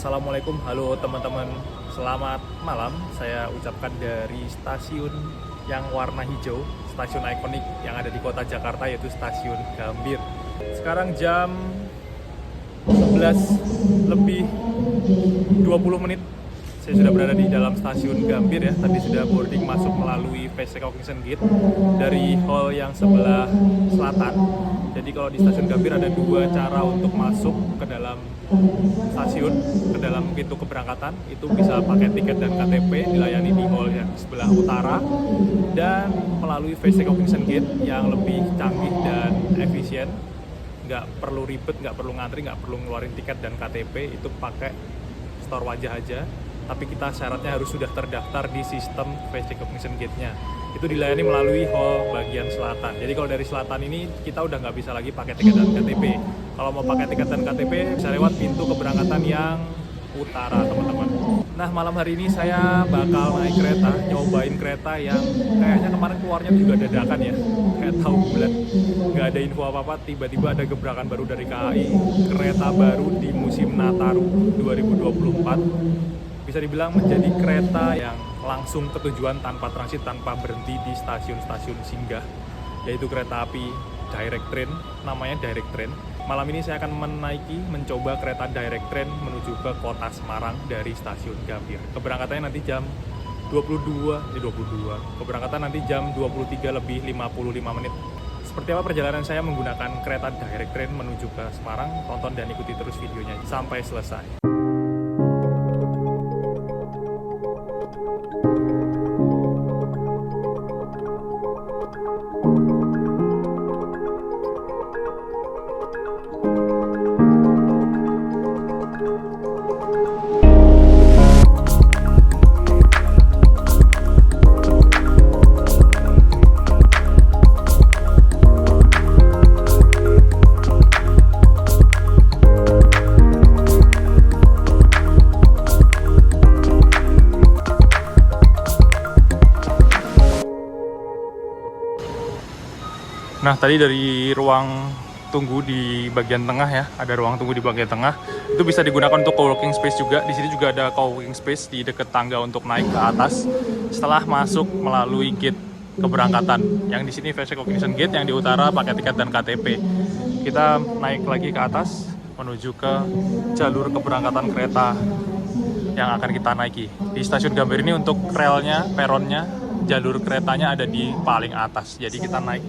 Assalamualaikum, halo teman-teman, selamat malam. Saya ucapkan dari stasiun yang warna hijau, stasiun ikonik yang ada di kota Jakarta, yaitu Stasiun Gambir. Sekarang jam 11 lebih 20 menit. Saya sudah berada di dalam stasiun Gambir ya. Tadi sudah boarding masuk melalui face recognition gate dari hall yang sebelah selatan. Jadi kalau di stasiun Gambir ada dua cara untuk masuk ke dalam stasiun, ke dalam pintu keberangkatan. Itu bisa pakai tiket dan KTP, dilayani di hall yang sebelah utara, dan melalui face recognition gate yang lebih canggih dan efisien. Nggak perlu ribet, nggak perlu ngantri, nggak perlu ngeluarin tiket dan KTP. Itu pakai store wajah aja. Tapi kita syaratnya harus sudah terdaftar di sistem face recognition gate-nya. Itu dilayani melalui hall bagian selatan. Jadi kalau dari selatan ini kita udah nggak bisa lagi pakai tiket dan KTP. Kalau mau pakai tiket dan KTP bisa lewat pintu keberangkatan yang utara, teman-teman. Nah, malam hari ini saya bakal naik kereta, nyobain kereta yang kayaknya kemarin keluarnya juga dadakan ya, kayak tahu bulat, nggak ada info apa-apa, tiba-tiba ada gebrakan baru dari KAI, kereta baru di musim Nataru 2024. Bisa dibilang menjadi kereta yang langsung ke tujuan tanpa transit, tanpa berhenti di stasiun-stasiun singgah, yaitu kereta api direct train, namanya direct train. Malam ini saya akan mencoba kereta direct train menuju ke kota Semarang dari stasiun Gambir. Keberangkatannya nanti jam 22, keberangkatan nanti jam 23 lebih 55 menit. Seperti apa perjalanan saya menggunakan kereta direct train menuju ke Semarang? Tonton dan ikuti terus videonya sampai selesai. Nah, tadi dari ruang tunggu di bagian tengah ya, ada ruang tunggu di bagian tengah. Itu bisa digunakan untuk co-working space juga. Di sini juga ada co-working space di dekat tangga untuk naik ke atas. Setelah masuk melalui gate keberangkatan. Yang di sini face recognition gate, yang di utara pakai tiket dan KTP. Kita naik lagi ke atas menuju ke jalur keberangkatan kereta yang akan kita naiki. Di stasiun Gambir ini untuk relnya, peronnya, jalur keretanya ada di paling atas. Jadi kita naik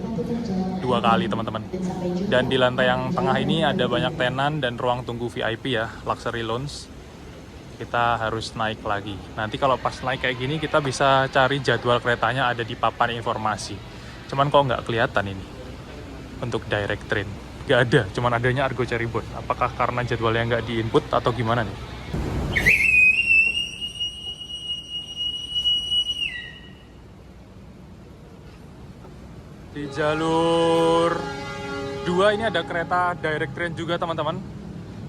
dua kali, teman-teman. Dan di lantai yang tengah ini ada banyak tenan dan ruang tunggu VIP ya, luxury lounge. Kita harus naik lagi. Nanti kalau pas naik kayak gini kita bisa cari jadwal keretanya ada di papan informasi. Cuman kok nggak kelihatan ini untuk direct train. Nggak ada, cuman adanya Argo Cirebon. Apakah karena jadwalnya nggak di-input atau gimana nih? Di jalur 2 ini ada kereta direct train juga, teman-teman.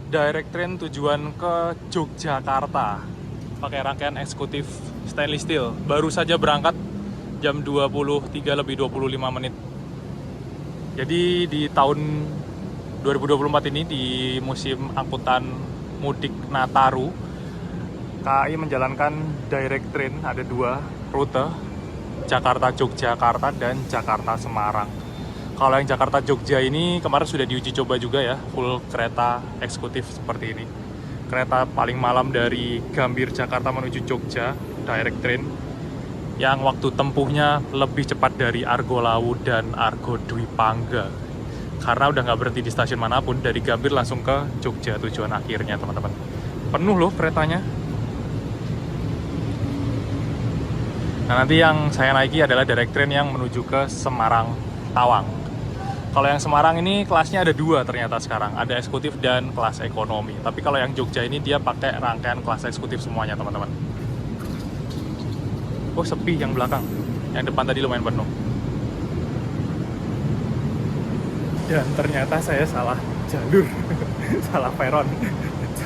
Direct train tujuan ke Yogyakarta. Pakai rangkaian eksekutif stainless steel. Baru saja berangkat jam 23 lebih 25 menit. Jadi di tahun 2024 ini, di musim angkutan mudik Nataru, KAI menjalankan direct train, ada dua rute, Jakarta-Yogyakarta dan Jakarta-Semarang. Kalau yang Jakarta-Jogja ini kemarin sudah diuji coba juga ya, full kereta eksekutif seperti ini. Kereta paling malam dari Gambir Jakarta menuju Jogja, direct train, yang waktu tempuhnya lebih cepat dari Argo Lawu dan Argo Dwi Pangga. Karena udah nggak berhenti di stasiun manapun, dari Gambir langsung ke Jogja tujuan akhirnya, teman-teman. Penuh loh keretanya. Nah, nanti yang saya naiki adalah direct train yang menuju ke Semarang Tawang. Kalau yang Semarang ini kelasnya ada dua ternyata sekarang, ada eksekutif dan kelas ekonomi. Tapi kalau yang Jogja ini dia pakai rangkaian kelas eksekutif semuanya, teman-teman. Oh, sepi yang belakang. Yang depan tadi lumayan penuh. Dan ternyata saya salah jalur, salah peron.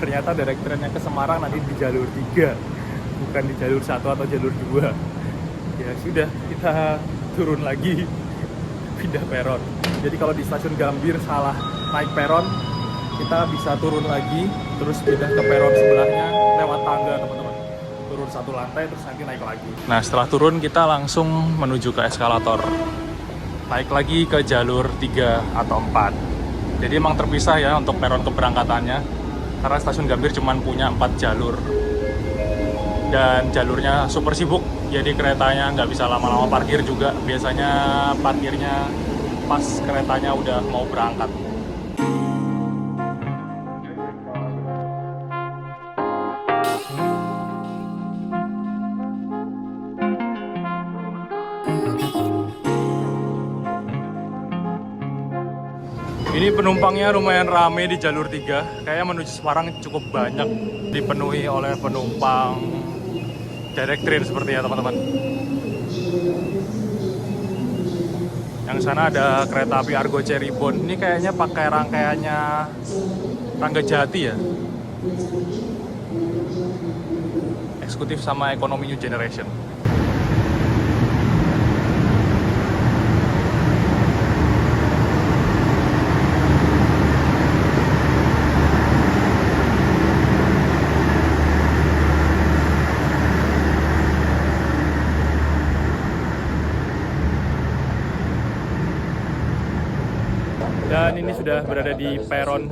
Ternyata direct train yang ke Semarang nanti di jalur 3, bukan di jalur 1 atau jalur 2. Ya sudah, kita turun lagi, pindah peron. Jadi kalau di stasiun Gambir salah naik peron, kita bisa turun lagi, terus pindah ke peron sebelahnya, satu lantai terus nanti naik lagi. Nah setelah turun kita langsung menuju ke eskalator, naik lagi ke jalur 3 atau 4. Jadi emang terpisah ya untuk peron keberangkatannya, karena stasiun Gambir cuma punya 4 jalur dan jalurnya super sibuk, jadi keretanya nggak bisa lama-lama parkir juga. Biasanya parkirnya pas keretanya udah mau berangkat. Ini penumpangnya lumayan rame di jalur 3, kayaknya menuju Semarang cukup banyak dipenuhi oleh penumpang direct train sepertinya teman-teman. Yang sana ada kereta api Argo Cirebon, ini kayaknya pakai rangkaiannya Rangga Jati ya. Eksekutif sama ekonomi New Generation. Dan ini sudah berada di peron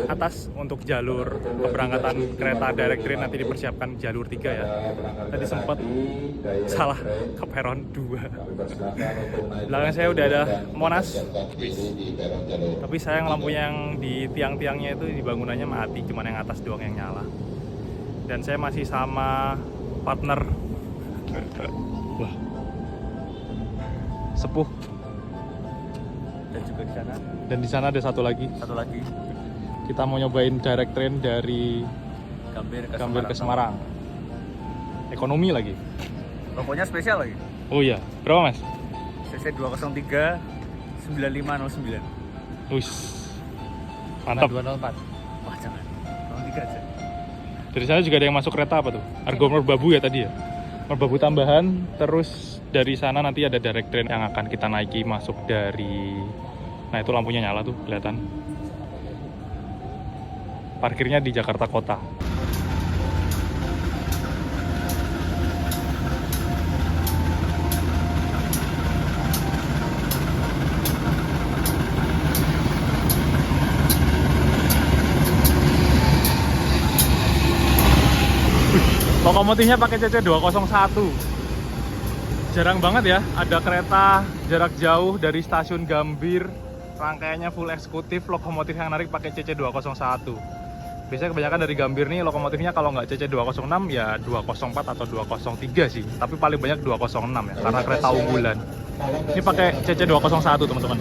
atas untuk jalur keberangkatan kereta direct train, nanti dipersiapkan jalur 3 ya. Tadi sempat salah ke peron 2. Belakang saya udah ada Monas bis. Tapi sayang lampunya yang di tiang-tiangnya itu di bangunannya mati, cuman yang atas doang yang nyala. Dan saya masih sama partner wah, sepuh. Dan juga di sana. Dan di sana ada satu lagi. Kita mau nyobain direct train dari Gambir ke Semarang. Ekonomi lagi. Pokoknya spesial lagi. Oh iya, berapa mas? CC 203 9509. Wih, mantap. 204. Wah jangan. 03 aja. Dari sana juga ada yang masuk kereta apa tuh? Argo Merbabu ya tadi ya? Merbabu tambahan, terus dari sana nanti ada direct train yang akan kita naiki masuk dari... Nah itu lampunya nyala tuh, kelihatan. Parkirnya di Jakarta Kota. Lokomotifnya pakai CC 201. Jarang banget ya ada kereta jarak jauh dari stasiun Gambir, rangkaiannya full eksekutif, lokomotif yang narik pakai CC 201. Biasanya kebanyakan dari Gambir nih lokomotifnya kalau nggak CC 206 ya 204 atau 203 sih, tapi paling banyak 206 ya karena kereta unggulan. Ini pakai CC 201 teman-teman.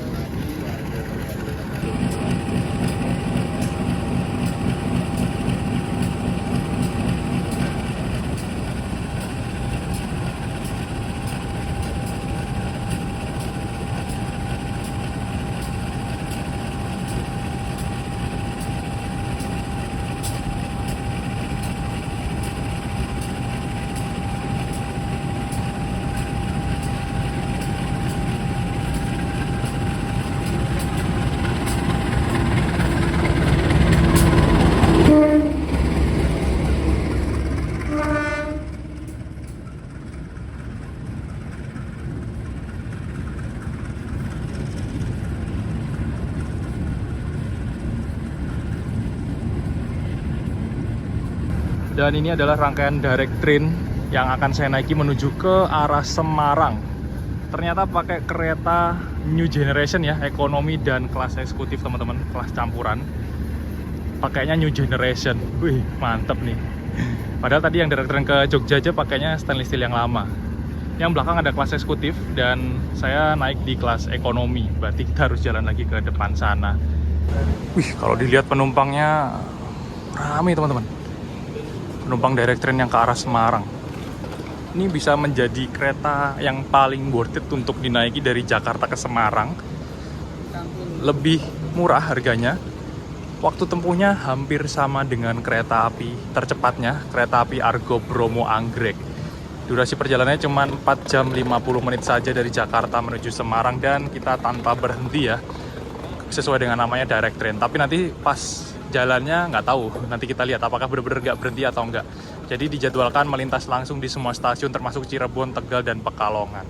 Dan ini adalah rangkaian direct train yang akan saya naiki menuju ke arah Semarang. Ternyata pakai kereta New Generation ya, ekonomi dan kelas eksekutif teman-teman, kelas campuran. Pakainya New Generation, wih mantep nih. Padahal tadi yang direct train ke Jogja aja pakainya stainless steel yang lama. Yang belakang ada kelas eksekutif dan saya naik di kelas ekonomi, berarti kita harus jalan lagi ke depan sana. Wih, kalau dilihat penumpangnya ramai teman-teman. Penumpang direct train yang ke arah Semarang. Ini bisa menjadi kereta yang paling worth it untuk dinaiki dari Jakarta ke Semarang. Lebih murah harganya. Waktu tempuhnya hampir sama dengan kereta api tercepatnya, kereta api Argo Bromo Anggrek. Durasi perjalanannya cuma 4 jam 50 menit saja dari Jakarta menuju Semarang, dan kita tanpa berhenti ya, sesuai dengan namanya direct train. Tapi nanti pas jalannya nggak tahu, nanti kita lihat apakah benar-benar nggak berhenti atau enggak. Jadi dijadwalkan melintas langsung di semua stasiun termasuk Cirebon, Tegal, dan Pekalongan.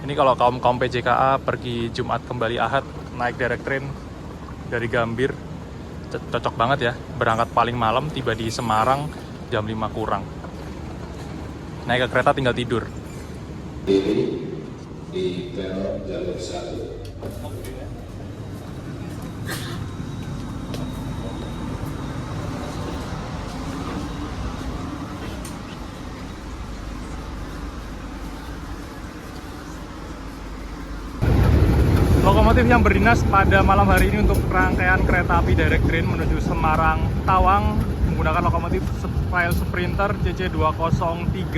Ini kalau kaum PJKA pergi Jumat kembali Ahad naik direct train dari Gambir, cocok banget ya. Berangkat paling malam, tiba di Semarang jam 5 kurang. Naik ke kereta tinggal tidur. Ini di peron jalur 1. Lokomotif yang berdinas pada malam hari ini untuk rangkaian kereta api direct train menuju Semarang Tawang menggunakan lokomotif Rail Sprinter CC203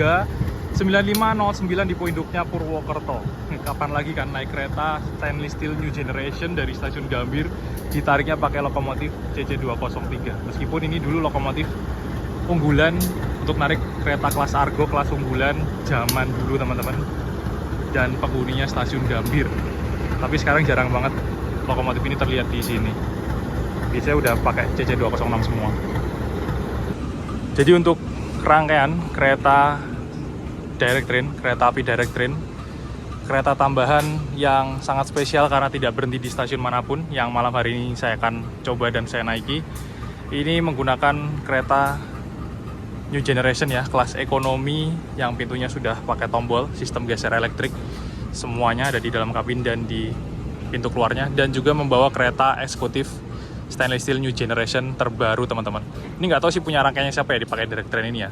9509 di poin induknya Purwokerto. Kapan lagi kan naik kereta stainless steel new generation dari stasiun Gambir ditariknya pakai lokomotif CC203. Meskipun ini dulu lokomotif unggulan untuk narik kereta kelas Argo, kelas unggulan zaman dulu teman-teman, dan penghuninya stasiun Gambir. Tapi sekarang jarang banget lokomotif ini terlihat di sini. Biasanya udah pakai CC206 semua. Jadi untuk rangkaian kereta direct train, kereta api direct train, kereta tambahan yang sangat spesial karena tidak berhenti di stasiun manapun, yang malam hari ini saya akan coba dan saya naiki. Ini menggunakan kereta new generation ya, kelas ekonomi yang pintunya sudah pakai tombol, sistem geser elektrik. Semuanya ada di dalam kabin dan di pintu keluarnya, dan juga membawa kereta eksekutif stainless steel new generation terbaru teman-teman. Ini nggak tahu sih punya rangkaiannya siapa ya dipakai direct train ini ya.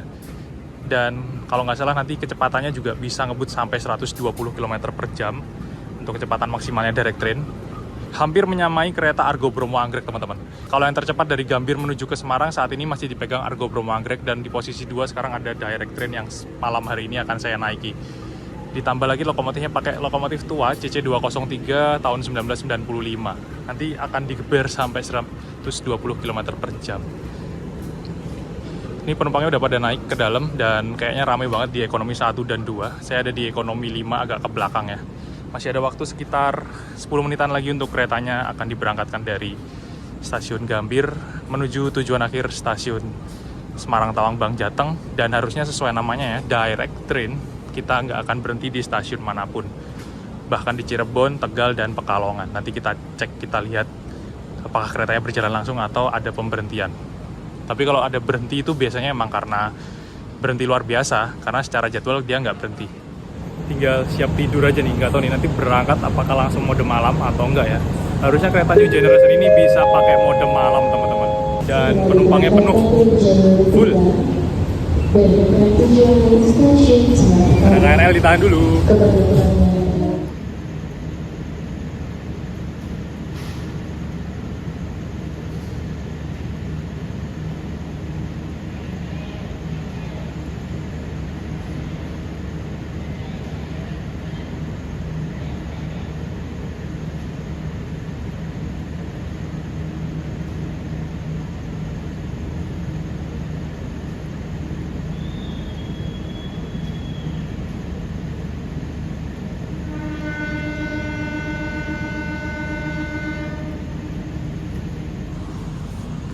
Dan kalau nggak salah nanti kecepatannya juga bisa ngebut sampai 120 km per jam untuk kecepatan maksimalnya direct train. Hampir menyamai kereta Argo Bromo Anggrek teman-teman. Kalau yang tercepat dari Gambir menuju ke Semarang saat ini masih dipegang Argo Bromo Anggrek, dan di posisi 2 sekarang ada direct train yang malam hari ini akan saya naiki. Ditambah lagi lokomotifnya pakai lokomotif tua CC203 tahun 1995. Nanti akan digeber sampai 120 km per jam. Ini penumpangnya udah pada naik ke dalam dan kayaknya ramai banget di ekonomi 1 dan 2. Saya ada di ekonomi 5 agak ke belakang ya. Masih ada waktu sekitar 10 menitan lagi untuk keretanya akan diberangkatkan dari stasiun Gambir menuju tujuan akhir stasiun Semarang Tawang Bang Jateng, dan harusnya sesuai namanya ya, direct train. Kita nggak akan berhenti di stasiun manapun, bahkan di Cirebon, Tegal, dan Pekalongan. Nanti kita cek, kita lihat apakah keretanya berjalan langsung atau ada pemberhentian. Tapi kalau ada berhenti itu biasanya emang karena berhenti luar biasa, karena secara jadwal dia nggak berhenti. Tinggal siap tidur aja nih, nggak tahu nih nanti berangkat apakah langsung mode malam atau enggak ya. Harusnya kereta new generation ini bisa pakai mode malam teman-teman, dan penumpangnya penuh, full. Ada KRL, ditahan dulu.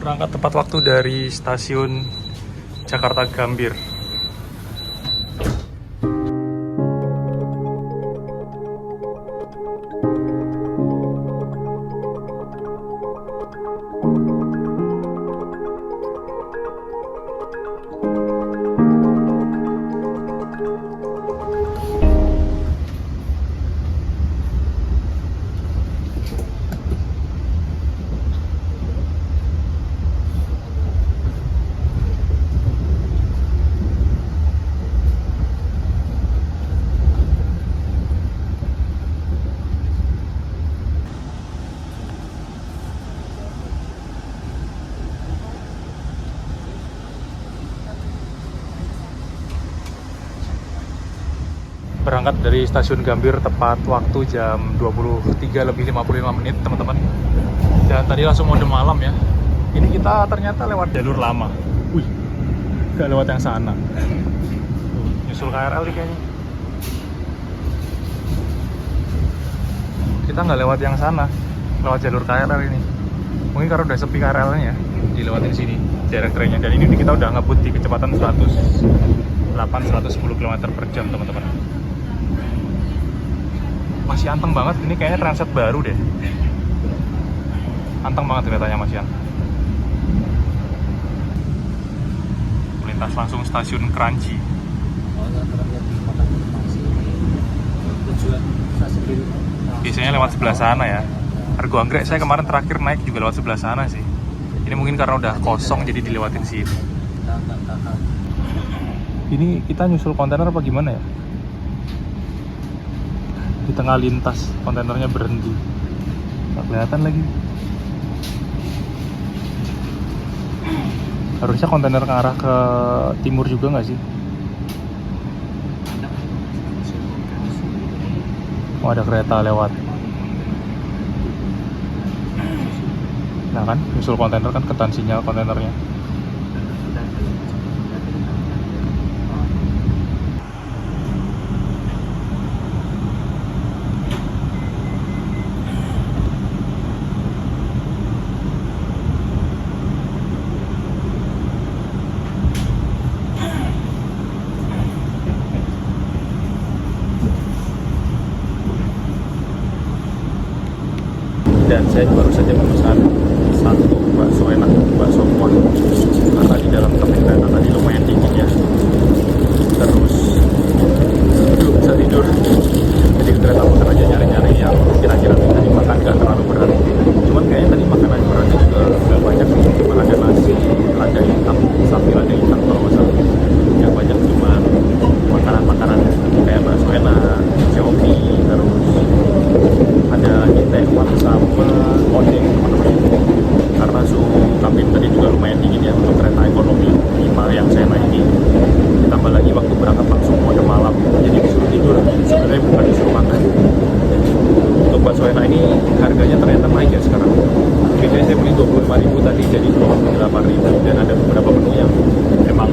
Berangkat tepat waktu dari stasiun Jakarta Gambir. Berangkat dari stasiun Gambir tepat waktu jam 23 lebih 55 menit teman-teman. Dan tadi langsung mode malam ya. Ini kita ternyata lewat jalur lama. Wih, gak lewat yang sana. Nyusul KRL nih kayaknya. Kita nggak lewat yang sana, lewat jalur KRL ini. Mungkin karena udah sepi KRL-nya ya, dilewatin sini. direct trainnya. Dan ini kita udah ngebut di kecepatan 110 km per jam teman-teman. Masih anteng banget, ini kayaknya transit baru deh. Anteng banget keretanya Mas Yan. Melintas langsung stasiun Kranji. Biasanya lewat sebelah sana ya. Argo Anggrek saya kemarin terakhir naik juga lewat sebelah sana sih. Ini mungkin karena udah kosong jadi dilewatin sini. Ini kita nyusul kontainer apa gimana ya? Di tengah lintas kontainernya berhenti. Nggak kelihatan lagi. Harusnya kontainer ke arah ke timur juga nggak sih? Oh, ada kereta lewat. Nah kan, nyusul kontainer kan ketan sinyal kontainernya. Dan saya baru saja memesan satu bakso enak, bakso kuah, karena di dalam kabin kereta tadi lumayan dingin ya. Terus belum bisa tidur, jadi kereta makan aja nyari-nyari yang kira-kira bisa dimakan gak terlalu berat. Cuman kayaknya tadi makanan beratnya juga gak banyak sih, cuma ada nasi, lada hitam, sapi lada hitam kalau nggak salah. Yang banyak cuma makanan-makanan kayak bakso enak, ceoki, terus ada lagi tekwan sama odeng teman-teman. Karena suhu kabin tadi juga lumayan dingin ya untuk kereta ekonomi 5 yang saya naiki. Ditambah lagi waktu berangkat langsung mode malam, jadi disuruh tidur, sebenarnya bukan disuruh makan. Untuk bakso enak ini harganya ternyata naik ya sekarang. Biasanya saya beli 25.000 tadi jadi 28.000, dan ada beberapa menu yang emang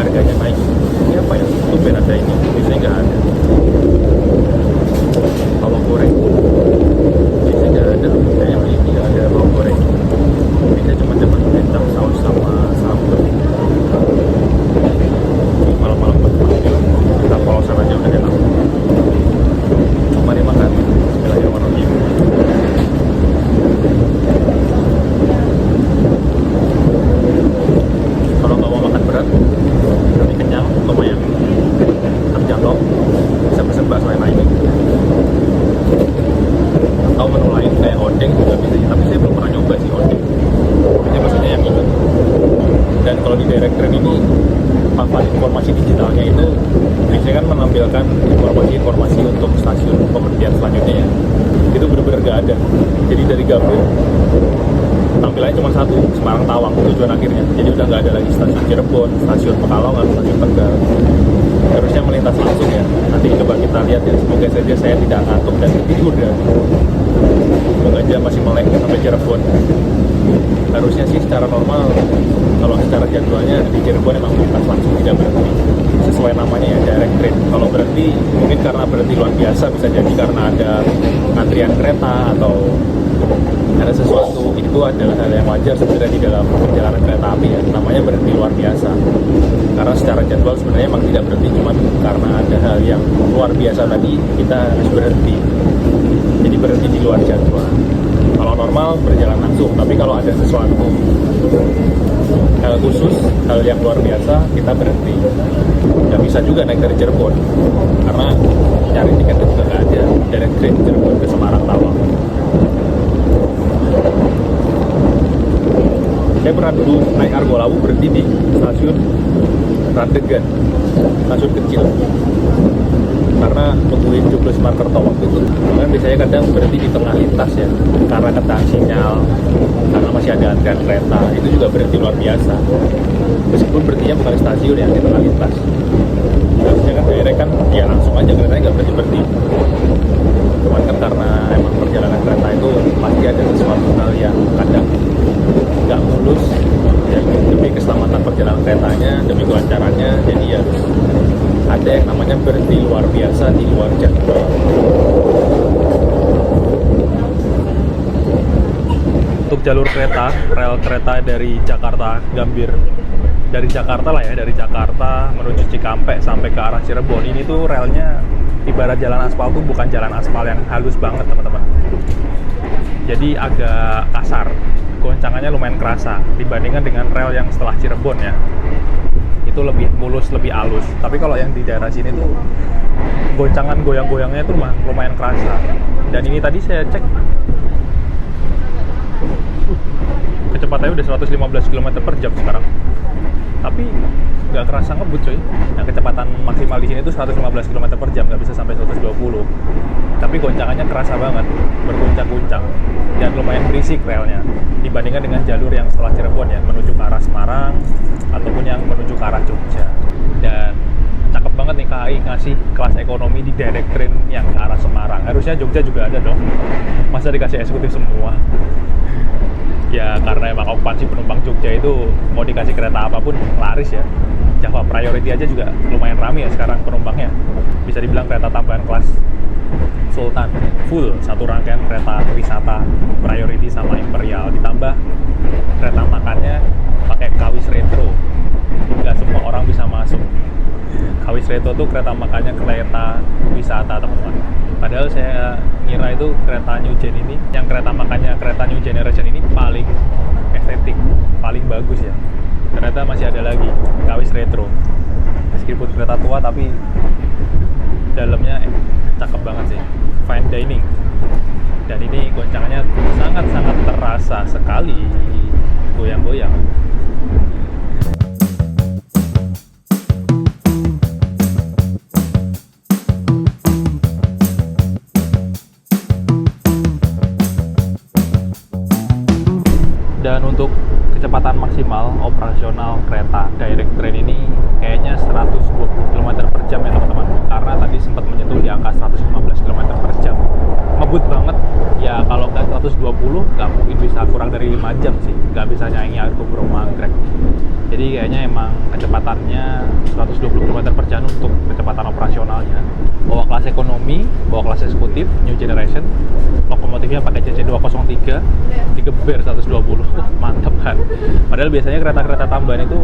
harganya naik. Ini apa ya? Tumben ada ini, biasanya nggak ada. Bawang goreng biasanya nggak ada, kayaknya ini nggak ada bawang goreng. Biasanya cuma dapat kecap, saus sama sambal. Malam-malam kita polosan aja udah enak. Mari makan. Bismillahirrahmanirrahim. Kalau nggak mau makan berat tapi kenyang, lumayan terjangkau, bisa pesen bakso enak ini. Atau menu lain kayak odeng juga bisa, tapi saya belum pernah nyoba sih odeng. Pokoknya maksudnya yang ini. Dan kalau di direct train ini papan informasi digitalnya itu biasanya kan menampilkan informasi-informasi untuk stasiun pemberhentian selanjutnya ya. Itu benar-benar gak ada. Jadi dari Gambir tampilannya cuma satu, Semarang Tawang tujuan akhirnya. Jadi udah gak ada lagi stasiun Cirebon, stasiun Pekalongan, stasiun Tegal. Harusnya melintas langsung ya. Nanti coba kita lihat ya. Semoga saja saya tidak ngantuk dan tidur ya. Semoga aja masih melek sampai Cirebon. Harusnya sih secara normal, kalau secara jadwalnya di Cirebon emang melintas langsung, tidak berhenti. Sesuai namanya ya, direct train. Kalau berhenti, mungkin karena berhenti luar biasa, bisa jadi karena ada antrian kereta atau ada sesuatu. Itu adalah hal yang wajar sebenarnya di dalam perjalanan kereta api ya. Namanya berhenti luar biasa. Karena secara jadwal sebenarnya emang tidak berhenti, cuman karena ada hal yang luar biasa tadi, kita harus berhenti. Jadi berhenti di luar jadwal. Kalau normal berjalan langsung, tapi kalau ada sesuatu hal khusus, hal yang luar biasa, kita berhenti. Nggak bisa juga naik dari Cirebon, karena nyari tiket itu nggak ada direct train Cirebon ke Semarang Tawang. Saya pernah dulu naik Argo Lawu berhenti di stasiun Randegan, stasiun kecil. Karena nungguin juklis Markerto waktu itu, kan biasanya kadang berhenti di tengah lintas ya, karena ketahan sinyal, karena masih ada antrian kereta, itu juga berhenti luar biasa. Meskipun berhentinya bukan di stasiun ya, di tengah lintas. Harusnya kan direct kan, ya langsung aja keretanya nggak berhenti-berhenti. Cuman kan karena emang perjalanan kereta itu pasti ada sesuatu hal yang kadang nggak mulus, ya, demi keselamatan perjalanan keretanya, demi kelancarannya, jadi ya ada yang namanya berhenti luar biasa di luar jadwal. untuk jalur kereta, rel kereta dari Jakarta Gambir, dari Jakarta lah ya, dari Jakarta menuju Cikampek sampai ke arah Cirebon, ini tuh relnya ibarat jalan aspal tuh bukan jalan aspal yang halus banget teman-teman. Jadi agak kasar, goncangannya lumayan kerasa dibandingkan dengan rel yang setelah Cirebon ya. Itu lebih mulus, lebih halus. Tapi kalau yang di daerah sini tuh goncangan goyang-goyangnya tuh lumayan kerasa. Dan ini tadi saya cek kecepatannya udah 115 km per jam sekarang. Tapi nggak kerasa ngebut coy. Yang kecepatan maksimal di sini tuh 115 km per jam, nggak bisa sampai 120. Tapi goncangannya kerasa banget, berguncang-guncang. Dan lumayan berisik relnya dibandingkan dengan jalur yang setelah Cirebon ya, menuju ke arah Semarang ataupun yang menuju ke arah Jogja. Dan cakep banget nih KAI ngasih kelas ekonomi di direct train yang ke arah Semarang. Harusnya Jogja juga ada dong. Masa dikasih eksekutif semua? Ya karena emang okupansi penumpang Jogja itu mau dikasih kereta apapun laris ya. Java Priority aja juga lumayan ramai ya sekarang penumpangnya. Bisa dibilang kereta tambahan kelas Sultan, full satu rangkaian kereta wisata Priority sama Imperial, ditambah kereta makannya pakai Kawis Retro. Nggak semua orang bisa masuk. Kawis Retro tuh kereta makannya kereta wisata teman-teman. Padahal saya ngira itu kereta New Gen ini, yang kereta makannya kereta New Generation ini paling estetik, paling bagus ya. Ternyata masih ada lagi Kawis Retro. Meskipun kereta tua tapi dalamnya cakep banget sih. Fine dining. Dan ini goncangannya sangat-sangat terasa sekali, goyang-goyang. Dan untuk kecepatan maksimal operasional kereta direct train ini kayaknya 120 km per jam ya teman-teman, karena tadi sempat menyentuh di angka 115 km per jam. Ngebut banget ya, kalau nggak 120 nggak mungkin bisa kurang dari 5 jam sih, nggak bisa nyaingi Argo Boma Anggrek. Jadi kayaknya emang kecepatannya 120 km per jam untuk kecepatan operasionalnya. Bawa kelas ekonomi, bawa kelas eksekutif New Generation, lokomotifnya pakai CC203, digeber 120. Mantap kan? Padahal biasanya kereta-kereta tambahan itu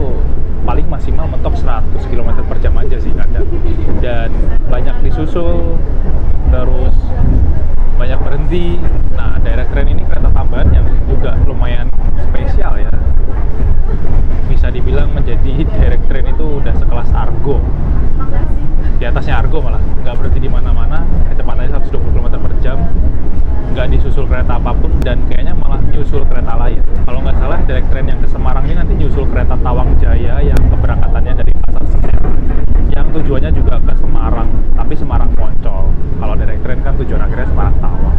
paling maksimal mentok 100 km per jam aja sih kadang. Dan banyak disusul, terus banyak berhenti. Nah, direct train ini kereta tambahan yang juga lumayan spesial ya. Bisa dibilang menjadi direct train itu udah sekelas Argo. Di atasnya Argo malah, nggak berhenti di mana-mana, kecepatannya 120 km per jam, nggak disusul kereta apapun, dan kayaknya malah nyusul kereta lain. Kalau nggak salah, direct train yang ke Semarang ini nanti nyusul kereta Tawang Jaya yang keberangkatannya dari Pasar Senen, yang tujuannya juga ke Semarang, tapi Semarang Poncol. Kalau direct train kan tujuan akhirnya Semarang Tawang.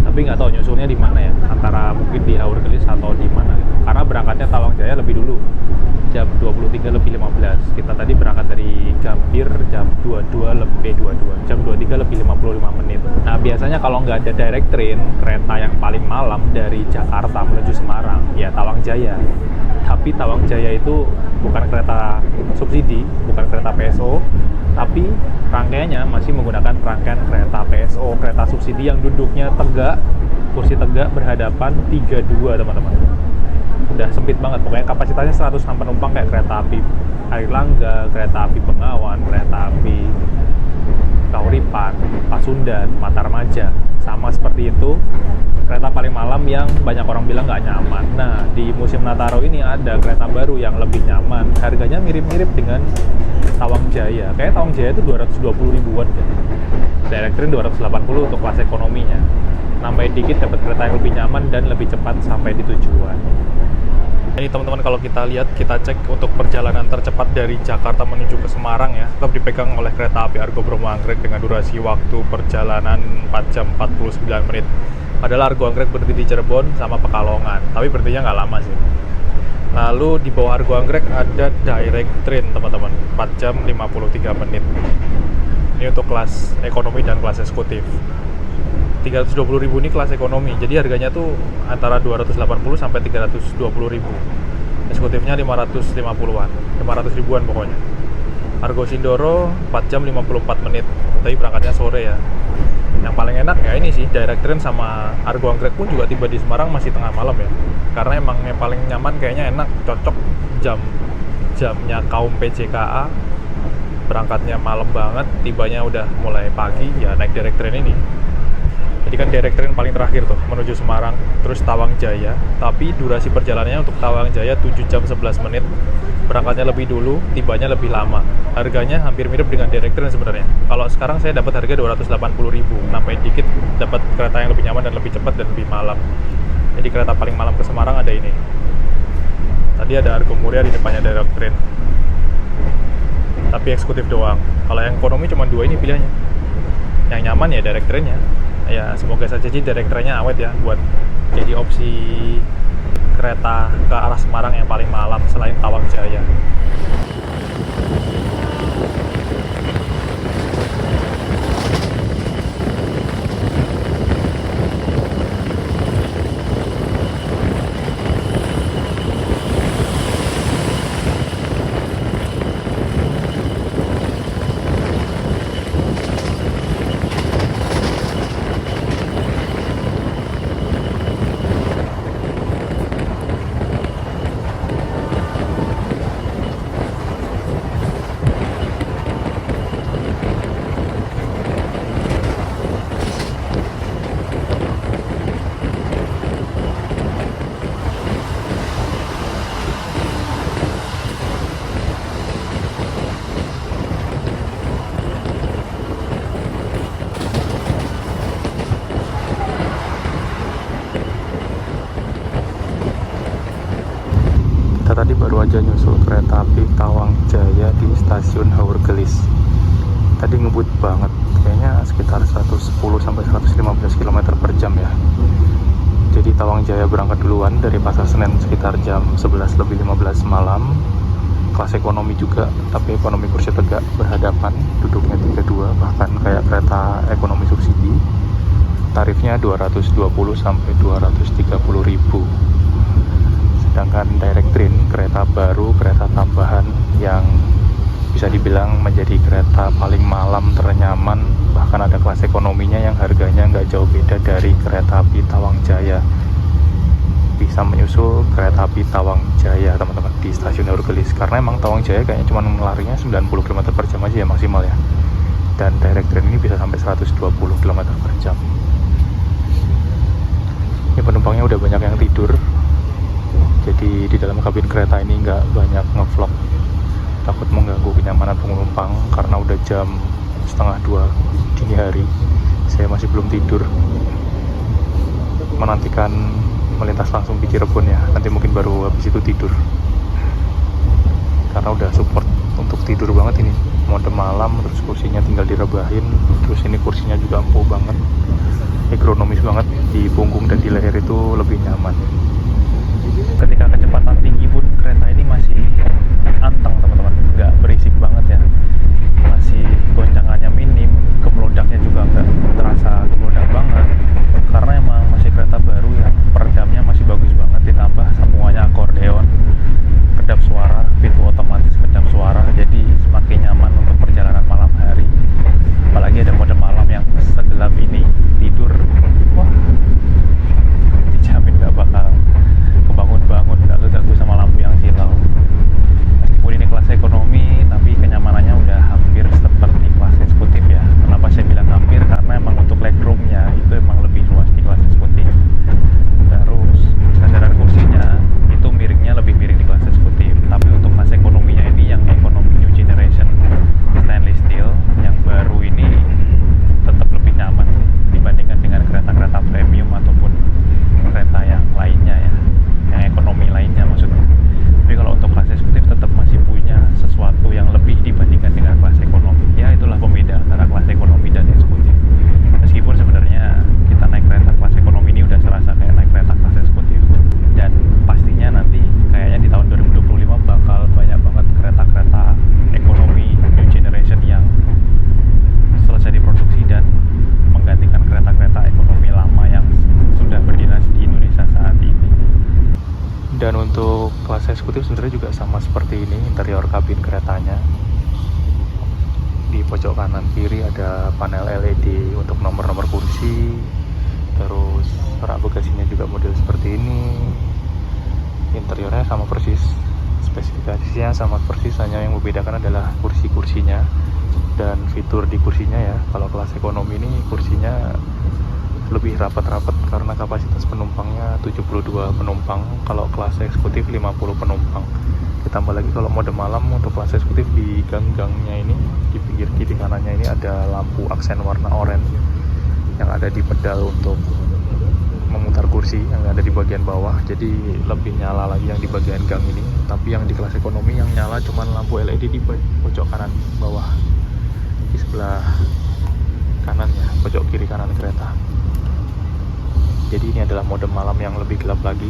Tapi nggak tahu nyusulnya di mana ya, antara mungkin di Haurgelis atau di mana gitu. Karena berangkatnya Tawang Jaya lebih dulu, jam 23:15. Kita tadi berangkat dari Gambir jam 22:22, jam 23:55 menit. Nah, biasanya kalau nggak ada direct train, kereta yang paling malam dari Jakarta menuju Semarang, ya Tawang Jaya. Tapi Tawang Jaya itu bukan kereta subsidi, bukan kereta PSO, tapi rangkaiannya masih menggunakan rangkaian kereta PSO, kereta subsidi yang duduknya tegak, kursi tegak berhadapan 3-2 teman-teman. Udah sempit banget, pokoknya kapasitasnya 106 penumpang kayak kereta api Airlangga, kereta api Bengawan, kereta api Kauripan, Pasundan, Matarmaja. Sama seperti itu, kereta paling malam yang banyak orang bilang nggak nyaman. Nah, di musim Nataru ini ada kereta baru yang lebih nyaman, harganya mirip-mirip dengan Tawang Jaya. Kayaknya Tawang Jaya itu 220 ribuan kan. Direct train 280 untuk kelas ekonominya. Nambahin dikit dapat kereta yang lebih nyaman dan lebih cepat sampai di tujuan. Ini teman-teman, kalau kita lihat, kita cek untuk perjalanan tercepat dari Jakarta menuju ke Semarang ya, tetap dipegang oleh kereta api Argo Bromo Anggrek dengan durasi waktu perjalanan 4 jam 49 menit. Padahal Argo Anggrek berhenti di Cirebon sama Pekalongan, tapi berhentinya nggak lama sih. Lalu di bawah Argo Anggrek ada direct train teman-teman, 4 jam 53 menit. Ini untuk kelas ekonomi dan kelas eksekutif. 320 ribu ini kelas ekonomi, jadi harganya tuh antara 280 sampai 320 ribu. Eksekutifnya 550-an, 500 ribuan pokoknya. Argo Sindoro 4 jam 54 menit, tapi berangkatnya sore ya. Yang paling enak ya ini sih, Direct Train sama Argo Anggrek pun juga tiba di Semarang masih tengah malam ya. Karena emang yang paling nyaman kayaknya enak, cocok jamnya kaum PJKA, berangkatnya malam banget, tibanya udah mulai pagi, ya naik Direct Train ini. Jadi kan Direct Train paling terakhir tuh menuju Semarang, terus Tawang Jaya. Tapi durasi perjalanannya untuk Tawang Jaya 7 jam 11 menit. Berangkatnya lebih dulu, tibanya lebih lama. Harganya hampir mirip dengan Direct Train sebenarnya. Kalau sekarang saya dapat harga 280.000, nambahin dikit dapat kereta yang lebih nyaman dan lebih cepat dan lebih malam. Jadi kereta paling malam ke Semarang ada ini. Tadi ada Argo Muria di depannya Direct Train. Tapi eksekutif doang. Kalau yang ekonomi cuma 2 ini pilihannya. Yang nyaman ya Direct Train-nya. Ya semoga saja sih Direct Train-nya awet ya buat jadi opsi kereta ke arah Semarang yang paling malam selain Tawang Jaya. Tadi baru aja nyusul kereta api Tawang Jaya di stasiun Haur Gelis. Tadi ngebut banget, kayaknya sekitar 110 sampai 115 km per jam ya. Jadi Tawang Jaya berangkat duluan dari Pasar Senen sekitar jam 11:15 malam. Kelas ekonomi juga, tapi ekonomi kursi tegak berhadapan, duduknya 32, bahkan kayak kereta ekonomi subsidi. Tarifnya 220 sampai 230 ribu. Sedangkan Direct Train, kereta baru, kereta tambahan yang bisa dibilang menjadi kereta paling malam ternyaman, bahkan ada kelas ekonominya yang harganya nggak jauh beda dari kereta api Tawang Jaya. Bisa menyusul kereta api Tawang Jaya teman-teman di stasiun Haur Gelis, karena emang Tawang Jaya kayaknya cuma larinya 90 km per jam aja ya maksimal ya, dan Direct Train ini bisa sampai 120 km per jam. Ini penumpangnya udah banyak yang tidur, jadi di dalam kabin kereta ini nggak banyak ngevlog, takut mengganggu kenyamanan penumpang karena udah jam 1:30 dini hari. Saya masih belum tidur, menantikan melintas langsung di Cirebon ya, nanti mungkin baru habis itu tidur, karena udah support untuk tidur banget ini. Mode malam, terus kursinya tinggal direbahin, terus ini kursinya juga empuk banget, ergonomis banget, di punggung dan di leher itu lebih nyaman. Ketika kecepatan tinggi pun kereta ini masih anteng teman-teman, nggak berisik banget ya, masih goncangannya minim, kemelodaknya juga nggak terasa kemelodak banget, karena emang masih kereta baru yang peredamnya masih bagus banget, ditambah semuanya akordeon, kedap suara, pintu otomatis kedap suara, jadi semakin nyaman untuk perjalanan malam hari. Apalagi ada mode malam yang segelap ini, tidur wah dijamin nggak bakal kebangun-bangun, nggak keganggu sama lampu yang silau. Meskipun ini kelas ekonomi, tapi kenyamanannya udah hampir seperti kelas eksekutif ya. Kenapa saya bilang hampir? Karena emang untuk legroomnya itu emang lebih luas di kelas eksekutif. Terus sandaran kursinya itu miringnya lebih miring di kelas eksekutif. Tapi untuk kelas ekonominya ini yang ekonomi new generation stainless steel yang baru ini tetap lebih nyaman sih dibandingkan dengan kereta-kereta premium ataupun kereta yang lainnya ya, yang ekonomi lainnya maksudnya. Tapi kalau untuk kelas eksekutif tetap masih punya sesuatu yang lebih dibandingkan dengan kelas ekonomi. Ya itulah pembeda antara kelas ekonomi dan eksekutif. Meskipun sebenarnya kita naik kereta kelas ekonomi ini udah serasa kayak naik kereta kelas eksekutif. Dan pastinya nanti kayaknya di tahun 2025 bakal banyak banget kereta-kereta ekonomi new generation yang selesai diproduksi dan menggantikan kereta-kereta ekonomi lama yang sudah berdinas di Indonesia saat ini. Dan untuk kelas eksekutif sebenarnya juga sama seperti ini interior kabin keretanya. Di pojok kanan kiri ada panel LED untuk nomor-nomor kursi. Terus rak bagasinya juga model seperti ini. Interiornya sama persis, spesifikasinya sama persis, hanya yang membedakan adalah kursi-kursinya dan fitur di kursinya ya. Kalau kelas ekonomi ini kursinya lebih rapat-rapat karena kapasitas penumpangnya 72 penumpang, kalau kelas eksekutif 50 penumpang. Ditambah lagi kalau mode malam untuk kelas eksekutif, di gang-gangnya ini, di pinggir kiri kanannya ini ada lampu aksen warna oranye yang ada di pedal untuk memutar kursi yang ada di bagian bawah, jadi lebih nyala lagi yang di bagian gang ini. Tapi yang di kelas ekonomi yang nyala cuma lampu LED di pojok kanan bawah, di sebelah kanan ya, pojok kiri kanan kereta. Jadi ini adalah mode malam yang lebih gelap lagi.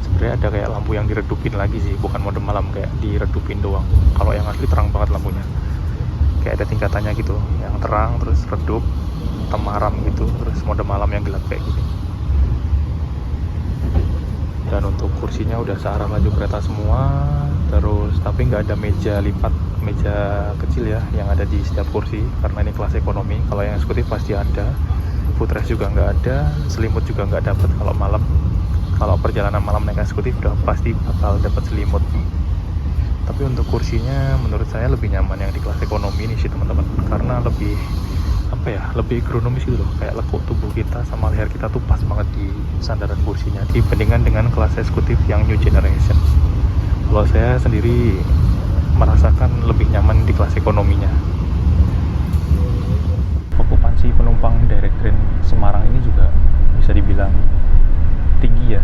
Sebenarnya ada kayak lampu yang diredupin lagi sih, bukan mode malam, kayak diredupin doang. Kalau yang asli terang banget lampunya, kayak ada tingkatannya gitu, yang terang terus redup, temaram gitu, terus mode malam yang gelap kayak gini. Dan untuk kursinya udah searah laju kereta semua, terus tapi nggak ada meja lipat, meja kecil ya yang ada di setiap kursi karena ini kelas ekonomi. Kalau yang eksekutif pasti ada. Footrest juga nggak ada, selimut juga nggak dapat kalau malam. Kalau perjalanan malam naik eksekutif udah pasti bakal dapat selimut. Tapi untuk kursinya menurut saya lebih nyaman yang di kelas ekonomi ini sih teman-teman, karena lebih lebih ergonomis gitu loh, kayak lekuk tubuh kita sama leher kita tuh pas banget di sandaran kursinya dibandingkan dengan kelas eksekutif yang new generation. Kalau saya sendiri merasakan lebih nyaman di kelas ekonominya. Okupansi penumpang direct train Semarang ini juga bisa dibilang tinggi ya,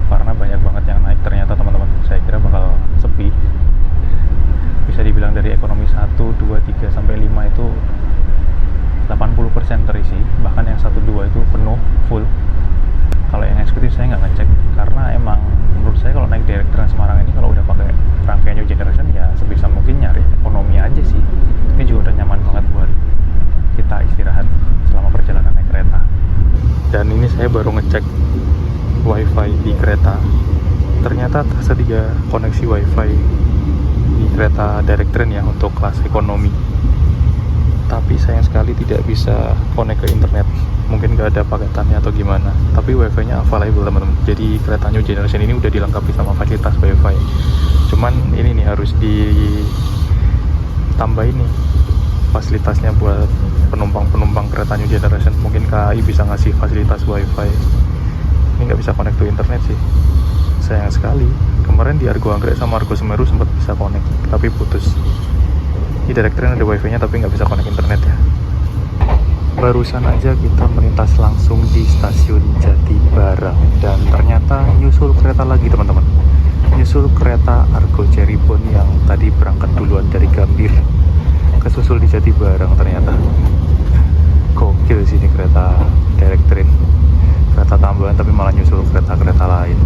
karena banyak banget yang naik ternyata teman-teman. Saya kira bakal sepi. Bisa dibilang dari ekonomi 1, 2, 3, sampai 5 itu 80% terisi, bahkan yang 1, 2 itu penuh, full. Kalau yang eksekutif saya nggak ngecek, karena emang menurut saya kalau naik direct train Semarang ini kalau udah pakai rangkaian new generation ya sebisa mungkin nyari ekonomi aja sih. Ini juga udah nyaman banget buat kita istirahat selama perjalanan naik kereta. Dan ini saya baru ngecek wifi di kereta, ternyata tersedia koneksi wifi di kereta direct train ya untuk kelas ekonomi. Tapi sayang sekali tidak bisa connect ke internet, mungkin nggak ada paketannya atau gimana. Tapi wifi-nya available teman-teman, jadi kereta new generation ini udah dilengkapi sama fasilitas wifi. Cuman ini nih harus ditambah ini fasilitasnya buat penumpang kereta new generation. Mungkin KAI bisa ngasih fasilitas wifi. Ini nggak bisa connect to internet sih, sayang sekali. Kemarin di Argo Anggrek sama Argo Semeru sempat bisa connect, tapi putus. Di direct train ada wifi nya tapi nggak bisa connect internet ya. Barusan aja kita melintas langsung di stasiun Jatibarang, dan ternyata nyusul kereta lagi teman-teman. Nyusul kereta Argo Cirebon yang tadi berangkat duluan dari Gambir, kesusul di Jatibarang ternyata. Gokil sih ini kereta direct train, kereta tambahan tapi malah nyusul kereta-kereta lain.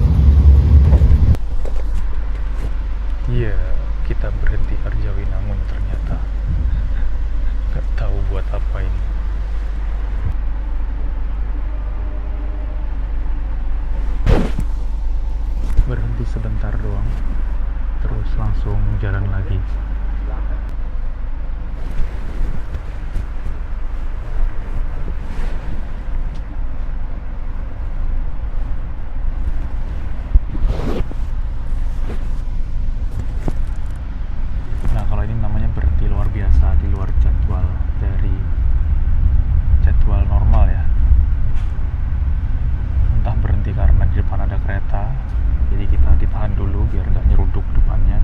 Iya, kita berhenti Harjawinangun ternyata. Gak tahu buat apa ini. Berhenti sebentar doang, terus langsung jalan lagi. Di luar jadwal dari jadwal normal ya, entah berhenti karena di depan ada kereta, jadi kita ditahan dulu biar nggak nyeruduk depannya.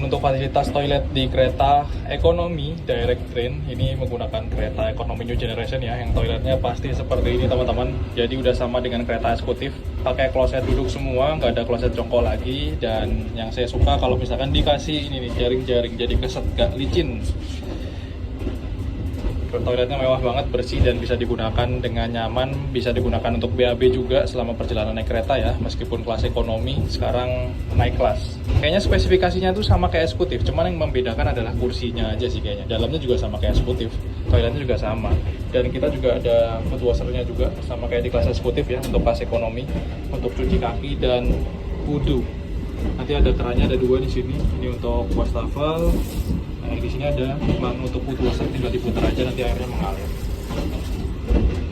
untuk fasilitas toilet di kereta ekonomi direct train, ini menggunakan kereta ekonomi new generation ya, yang toiletnya pasti seperti ini teman-teman. Jadi udah sama dengan kereta eksekutif, pakai kloset duduk semua, nggak ada kloset jongkok lagi. Dan yang saya suka kalau misalkan dikasih ini nih jaring-jaring, jadi keset gak licin. Toiletnya mewah banget, bersih dan bisa digunakan dengan nyaman, bisa digunakan untuk BAB juga selama perjalanan naik kereta ya, meskipun kelas ekonomi sekarang naik kelas. Kayaknya spesifikasinya tuh sama kayak eksekutif, cuman yang membedakan adalah kursinya aja sih kayaknya. Dalamnya juga sama kayak eksekutif, toiletnya juga sama. Dan kita juga ada foot washernya juga, sama kayak di kelas eksekutif ya, untuk kelas ekonomi, untuk cuci kaki dan wudhu. Nanti ada kerannya, ada dua di sini, ini untuk wastafel. Nah, di sini ada ban untuk foot washer, tinggal diputar aja nanti airnya mengalir.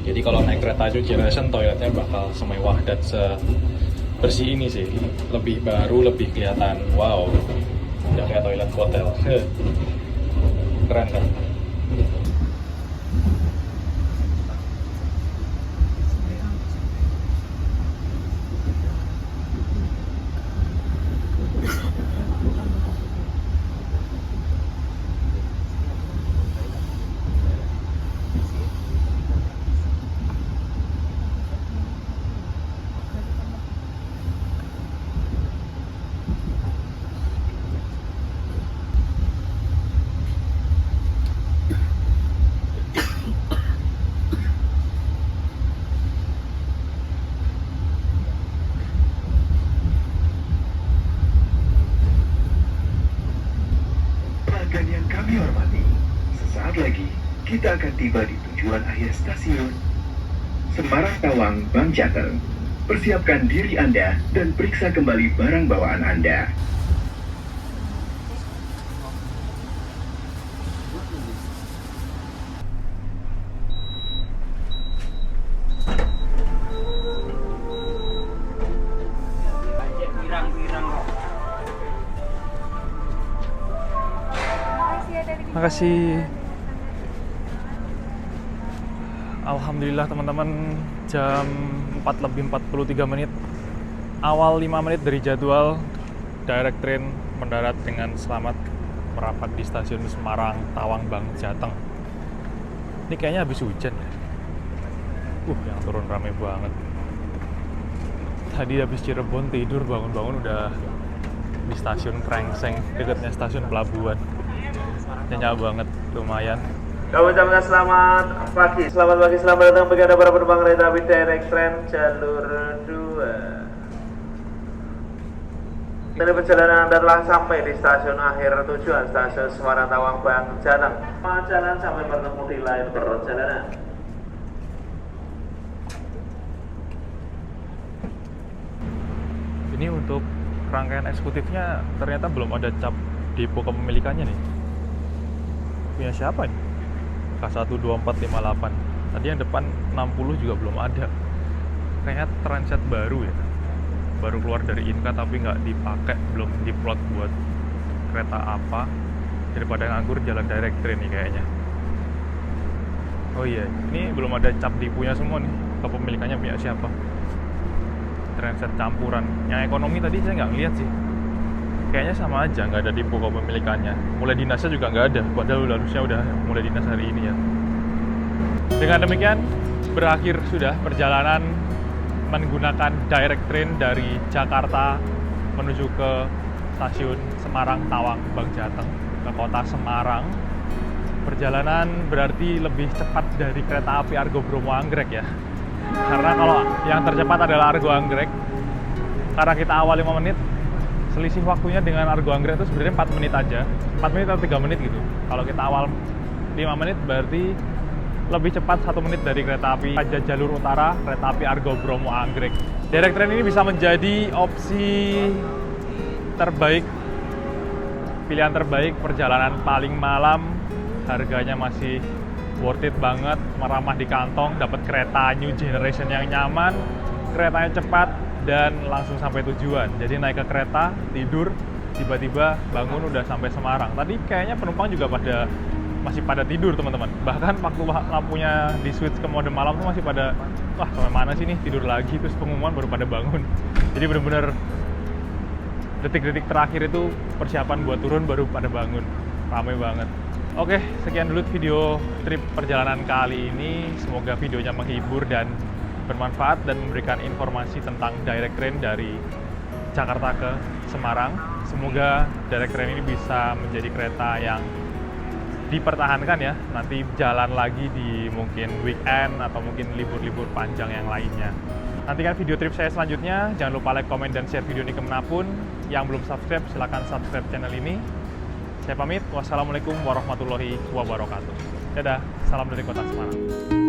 Jadi kalau naik kereta new generation toiletnya bakal semewah dan sebersih ini sih. Lebih baru, lebih kelihatan wow. Udah kayak toilet hotel. Keren kan? Pelanggan yang kami hormati, sesaat lagi kita akan tiba di tujuan akhir stasiun Semarang Tawang Bank Jateng. Persiapkan diri Anda dan periksa kembali barang bawaan Anda. Makasih. Alhamdulillah teman-teman, jam 4:43. Awal 5 menit dari jadwal, direct train mendarat dengan selamat merapat di stasiun Semarang Tawang Bank Jateng. Ini kayaknya habis hujan ya. Yang turun rame banget. Tadi habis Cirebon tidur, bangun-bangun udah di stasiun Krengseng, dekatnya stasiun Pelabuhan. Nyenyak banget, lumayan. Kami ucapkan selamat pagi, selamat datang bagi Anda para penumpang kereta api direct train jalur 2. Dari perjalanan Anda telah sampai di stasiun akhir tujuan, stasiun Semarang Tawang Bank Jateng. Jalan sampai bertemu di lain perjalanan. Ini untuk rangkaian eksekutifnya ternyata belum ada cap depo kepemilikannya nih. Punya siapa nih? K12458. Tadi yang depan 60 juga belum ada. Kayaknya transit baru ya. Baru keluar dari Inka tapi nggak dipakai, belum diplot buat kereta apa. Daripada nganggur jalan direct train nih kayaknya. Oh iya, ini belum ada cap deponya semua nih. Kepemilikannya punya siapa? Transit campuran. Yang ekonomi tadi saya nggak ngeliat sih. Kayaknya sama aja, nggak ada depo kepemilikannya. Mulai dinasnya juga nggak ada, padahal harusnya udah mulai dinas hari ini ya. Dengan demikian, berakhir sudah perjalanan menggunakan direct train dari Jakarta menuju ke stasiun Semarang Tawang Bank Jateng ke kota Semarang. Perjalanan berarti lebih cepat dari kereta api Argo Bromo Anggrek ya. Karena kalau yang tercepat adalah Argo Anggrek, karena kita awal 5 menit, selisih waktunya dengan Argo Anggrek itu sebenarnya 4 menit aja, 4 menit atau 3 menit gitu. Kalau kita awal 5 menit berarti lebih cepat 1 menit dari kereta api Raja Jalur Utara, kereta api Argo Bromo Anggrek. Direct train ini bisa menjadi opsi terbaik, pilihan terbaik perjalanan paling malam. Harganya masih worth it banget, meramah di kantong, dapat kereta new generation yang nyaman, keretanya cepat, dan langsung sampai tujuan. Jadi naik ke kereta, tidur, tiba-tiba bangun udah sampai Semarang. Tadi kayaknya penumpang juga masih pada tidur teman-teman. Bahkan waktu lampunya di switch ke mode malam tuh masih pada, wah sampai mana sih nih, tidur lagi, terus pengumuman baru pada bangun. Jadi bener-bener detik-detik terakhir itu persiapan buat turun baru pada bangun. Ramai banget. Oke, sekian dulu video trip perjalanan kali ini. Semoga videonya menghibur dan bermanfaat dan memberikan informasi tentang direct train dari Jakarta ke Semarang. Semoga direct train ini bisa menjadi kereta yang dipertahankan ya, nanti jalan lagi di mungkin weekend atau mungkin libur-libur panjang yang lainnya. Nantikan video trip saya selanjutnya. Jangan lupa like, komen, dan share video ini kemanapun. Yang belum subscribe, silahkan subscribe channel ini. Saya pamit. Wassalamualaikum warahmatullahi wabarakatuh. Dadah, salam dari Kota Semarang.